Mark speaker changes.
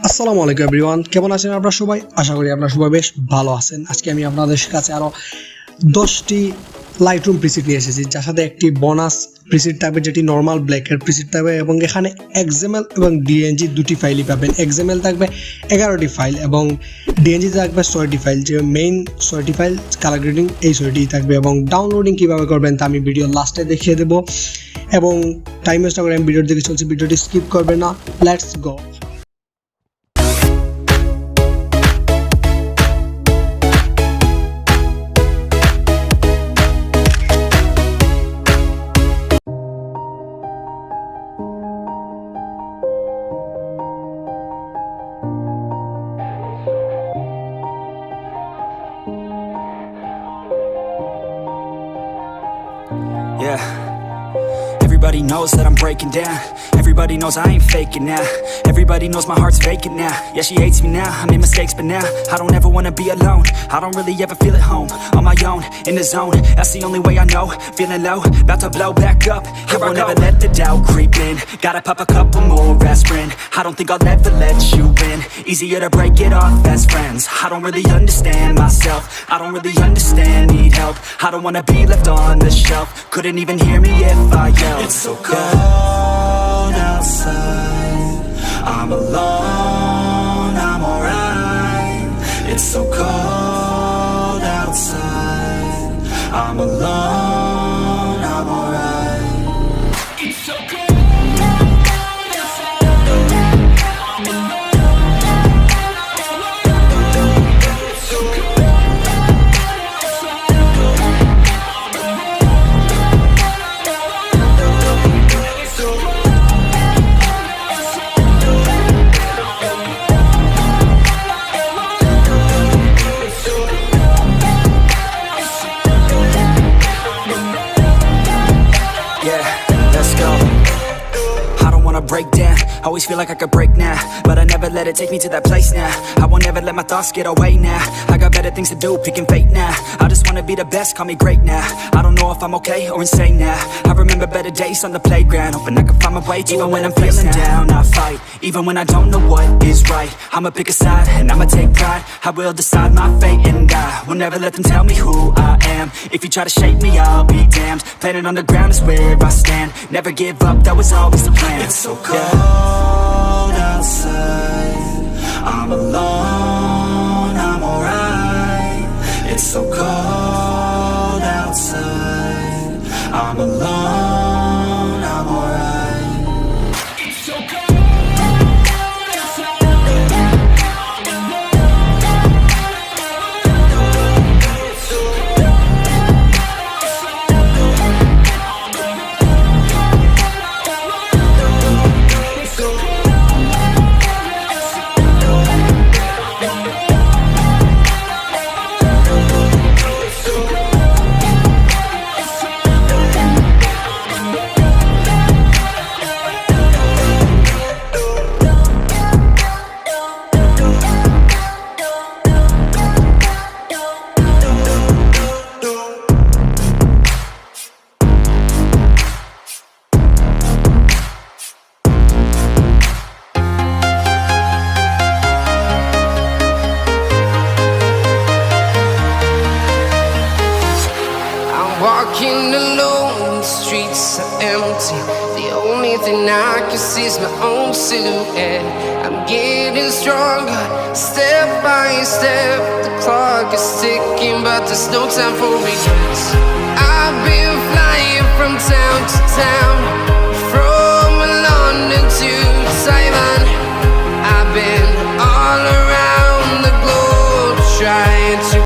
Speaker 1: আসসালামু আলাইকুম এভরিওয়ান, কেমন আছেন আপনারা সবাই? আশা করি আপনারা সবাই বেশ ভালো আছেন। আজকে আমি আপনাদের কাছে আরো 10টি লাইটরুম প্রিসেট নিয়ে এসেছি, যার সাথে একটি বোনাস প্রিসেট থাকবে যেটি নর্মাল ব্ল্যাকের প্রিসেট থাকবে, এবং এখানে XML এবং DNG দুটি ফাইলই পাবেন। XML থাকবে 11টি ফাইল এবং DNG থাকবে 6টি ফাইল। যে মেইন 6টি ফাইল কালার গ্রেডিং এই 6টিই থাকবে, এবং ডাউনলোডিং কীভাবে করবেন তা আমি ভিডিও লাস্টে দেখিয়ে দেবো। এবং টাইম ওয়েস্ট করে আমি ভিডিওর দিকে চলছি, ভিডিওটি স্কিপ করবে না। Let's go.
Speaker 2: Yeah, everybody knows that I'm breaking down. Everybody knows I ain't faking now. Everybody knows my heart's vacant now. Yeah, she hates me now, I made mistakes but now I don't ever wanna be alone. I don't really ever feel at home. On my own, in the zone, that's the only way I know. Feeling low, about to blow back up. Here I won't ever let the doubt creep in. Gotta pop a couple more aspirin. I don't think I'll ever let you in. Easier to break it off best friends. I don't really understand myself. I don't really understand, need help. I don't wanna be left on the shelf. Couldn't even hear me if I yelled. It's so cold outside, I'm alone, I'm alright. It's so cold outside, I'm alone, I'm alright. It's so cold outside, I'm alone, it's so cold outside, yeah, let's go. I don't wanna break down, always feel like I could break now, but I never let it take me to that place now. I won't ever let my thoughts get away now. I got better things to do, picking fate now. I just wanna be the best, call me great now. I don't know if I'm okay or insane now. I remember better days on the playground, hoping I can find my way. Even when I'm feeling down, I fight. Even when I don't know what is right, I'ma pick a side and I'ma take pride. I will decide my fate and I will never let them tell me who I am. If you try to shake me, I'll be damned. Planet on the ground is where I stand. Never give up, that was always the plan. It's so cold outside, I'm alone, I'm alright. It's so cold outside, I'm alone, I'm alright. It's so cold outside, I'm alone, it's so
Speaker 3: Walking alone, the streets are empty. The only thing I can see is my own silhouette. I'm getting stronger, step by step. The clock is ticking, but there's no time for regrets. I've been flying